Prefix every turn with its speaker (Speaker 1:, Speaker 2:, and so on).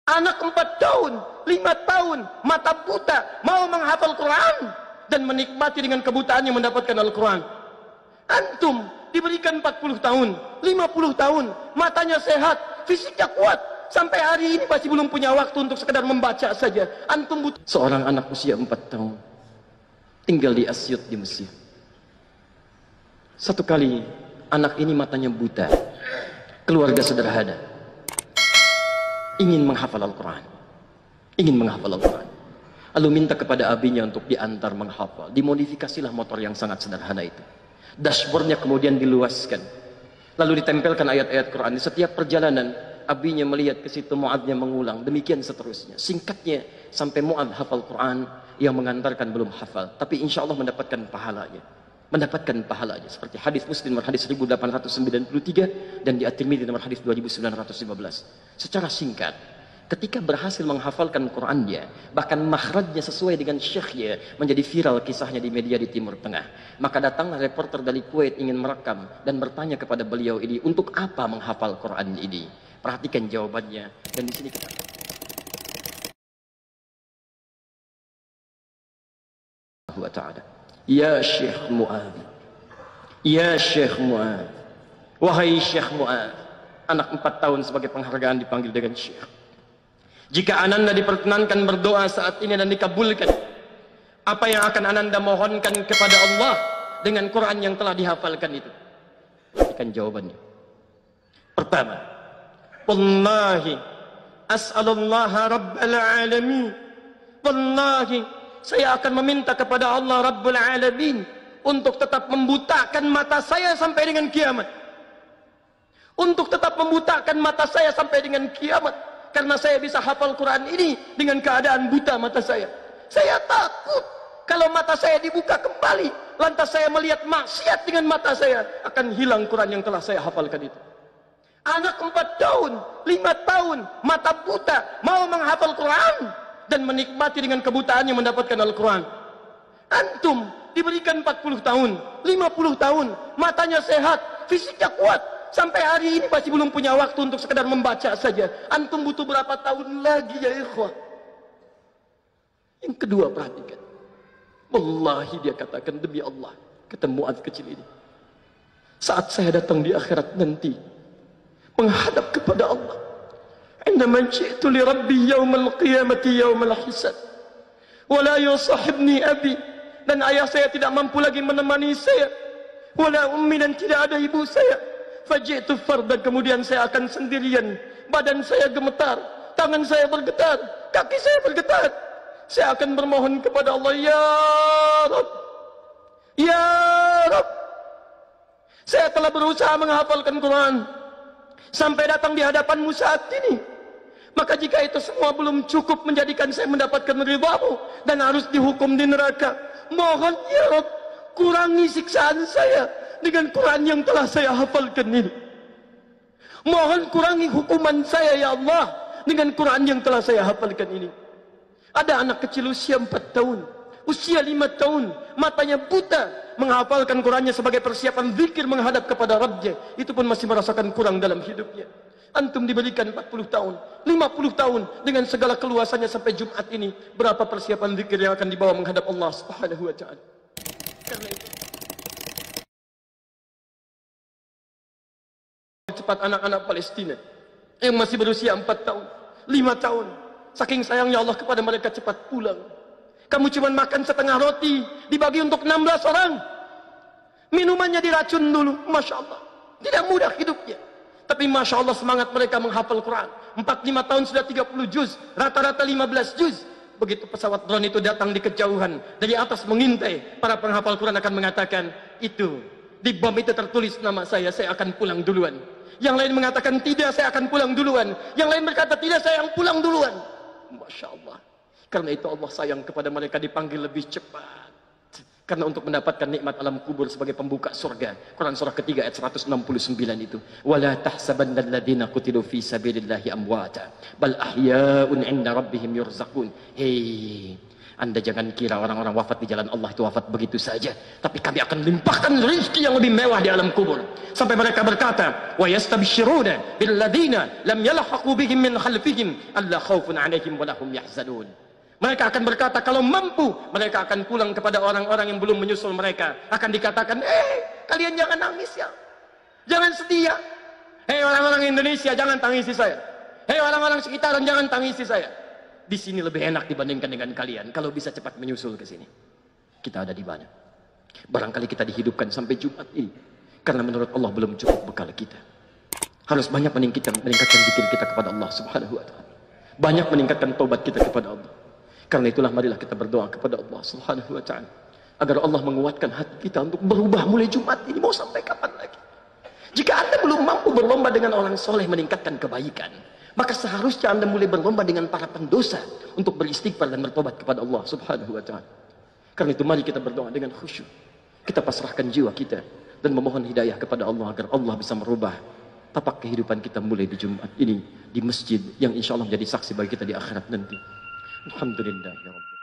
Speaker 1: Anak 4 tahun, 5 tahun, mata buta, mau menghafal Quran dan menikmati dengan kebutaannya mendapatkan Al-Quran. Antum diberikan 40 tahun, 50 tahun, matanya sehat, fisiknya kuat, sampai hari ini masih belum punya waktu untuk sekedar membaca saja. Antum butuh. Seorang anak usia 4 tahun, tinggal di Asyut di Mesir. Satu kali anak ini matanya buta, keluarga sederhana, ingin menghafal Al-Quran, lalu minta kepada abinya untuk diantar menghafal. Dimodifikasilah motor yang sangat sederhana itu, dashboardnya kemudian diluaskan, lalu ditempelkan ayat-ayat Quran. Di setiap perjalanan abinya melihat ke situ, Mu'adnya mengulang, demikian seterusnya. Singkatnya sampai Mu'ad hafal Quran, yang mengantarkan belum hafal, tapi insya Allah mendapatkan pahalanya. Seperti hadis Muslim nomor hadis 1893 dan di At-Tirmidzi nomor hadis 2915. Secara singkat, ketika berhasil menghafalkan Qurannya, bahkan makhrajnya sesuai dengan syekhnya, menjadi viral kisahnya di media di Timur Tengah. Maka datanglah reporter dari Kuwait ingin merekam dan bertanya kepada beliau ini, untuk apa menghafal Quran ini? Perhatikan jawabannya, dan di sini kita wa ta'ala. Ya Syekh Mu'ad, ya Syekh Mu'ad, wahai Syekh Mu'ad. Anak 4 tahun sebagai penghargaan dipanggil dengan Syekh. Jika ananda diperkenankan berdoa saat ini dan dikabulkan, apa yang akan ananda mohonkan kepada Allah dengan Quran yang telah dihafalkan itu? Perhatikan jawabannya. Pertama, wallahi as'alullaha rabbal alamin, wallahi saya akan meminta kepada Allah Rabbul Alamin untuk tetap membutakan mata saya sampai dengan kiamat. Untuk tetap membutakan mata saya sampai dengan kiamat. Karena saya bisa hafal Quran ini dengan keadaan buta mata saya. Saya takut kalau mata saya dibuka kembali, lantas saya melihat maksiat dengan mata saya, akan hilang Quran yang telah saya hafalkan itu. Anak 4 tahun, 5 tahun, mata buta, mau menghafal Quran dan menikmati dengan kebutaannya mendapatkan Al-Quran. Antum diberikan 40 tahun, 50 tahun, matanya sehat, fisiknya kuat, sampai hari ini masih belum punya waktu untuk sekedar membaca saja. Antum butuh berapa tahun lagi ya ikhwah? Yang kedua, perhatikan. Wallahi, dia katakan, demi Allah, kata Mu'ad kecil ini, saat saya datang di akhirat nanti, menghadap kepada Allah, عندما جئت لربي يوم القيامة يوم الحساب ولا يصاحبني أبي, dan ayah saya tidak mampu lagi menemani saya, wala ummi, dan tidak ada ibu saya. Faji'tu fardan, kemudian saya akan sendirian, badan saya gemetar, tangan saya bergetar, kaki saya bergetar. Saya akan bermohon kepada Allah, ya Rabb, ya Rabb, saya telah berusaha menghafalkan Quran sampai datang di hadapanmu saat ini. Maka jika itu semua belum cukup menjadikan saya mendapatkan ridhamu dan harus dihukum di neraka, mohon ya Rabb, kurangi siksaan saya dengan Quran yang telah saya hafalkan ini. Mohon kurangi hukuman saya ya Allah dengan Quran yang telah saya hafalkan ini. Ada anak kecil usia 4 tahun, usia 5 tahun, matanya buta, menghafalkan Qurannya sebagai persiapan zikir menghadap kepada Rabbnya. Itu pun masih merasakan kurang dalam hidupnya. Antum diberikan 40 tahun, 50 tahun dengan segala keluasannya sampai Jumat ini, berapa persiapan zikir yang akan dibawa menghadap Allah Subhanahu wa ta'ala. Karena itu cepat anak-anak Palestina yang masih berusia 4 tahun, 5 tahun, saking sayangnya Allah kepada mereka, cepat pulang. Kamu cuma makan setengah roti, dibagi untuk 16 orang. Minumannya diracun dulu, Masya Allah. Tidak mudah hidupnya. Tapi Masya Allah semangat mereka menghafal Quran. 4-5 tahun sudah 30 juz, rata-rata 15 juz. Begitu pesawat drone itu datang di kejauhan, dari atas mengintai, para penghafal Quran akan mengatakan, itu, di bom itu tertulis nama saya akan pulang duluan. Yang lain mengatakan, tidak, saya akan pulang duluan. Yang lain berkata, tidak, saya yang pulang duluan. Masya Allah. Karena itu Allah sayang kepada mereka, dipanggil lebih cepat. Karena untuk mendapatkan nikmat alam kubur sebagai pembuka surga. Quran surah ketiga ayat 169 itu. Wala tahsabanna alladziina qutilu fi sabilillahi amwata bal ahya'un 'inda rabbihim yurzaqun. Hei, Anda jangan kira orang-orang wafat di jalan Allah itu wafat begitu saja. Tapi kami akan limpahkan rezeki yang lebih mewah di alam kubur. Sampai mereka berkata, wa yastabshiruna billadzina lam yalhaqu bihim min khalfihim alla khaufun 'alaihim wa lahum yahzanun. Mereka akan berkata, kalau mampu, mereka akan pulang kepada orang-orang yang belum menyusul mereka. Akan dikatakan, kalian jangan nangis ya. Jangan sedih ya. Hei orang-orang Indonesia, jangan tangisi saya. Hei orang-orang sekitaran, jangan tangisi saya. Di sini lebih enak dibandingkan dengan kalian. Kalau bisa cepat menyusul ke sini. Kita ada di mana? Barangkali kita dihidupkan sampai Jumat ini. Karena menurut Allah belum cukup bekal kita. Harus banyak meningkatkan zikir kita kepada Allah Subhanahu wa ta'ala. Banyak meningkatkan taubat kita kepada Allah. Karena itulah marilah kita berdoa kepada Allah Subhanahu wa ta'ala. Agar Allah menguatkan hati kita untuk berubah mulai Jumat ini. Mau sampai kapan lagi? Jika Anda belum mampu berlomba dengan orang soleh meningkatkan kebaikan, maka seharusnya Anda mulai berlomba dengan para pendosa untuk beristighfar dan bertobat kepada Allah Subhanahu wa ta'ala. Karena itu mari kita berdoa dengan khusyuk. Kita pasrahkan jiwa kita dan memohon hidayah kepada Allah agar Allah bisa merubah tapak kehidupan kita mulai di Jumat ini di masjid yang insya Allah menjadi saksi bagi kita di akhirat nanti. Alhamdulillah ya Rabbi.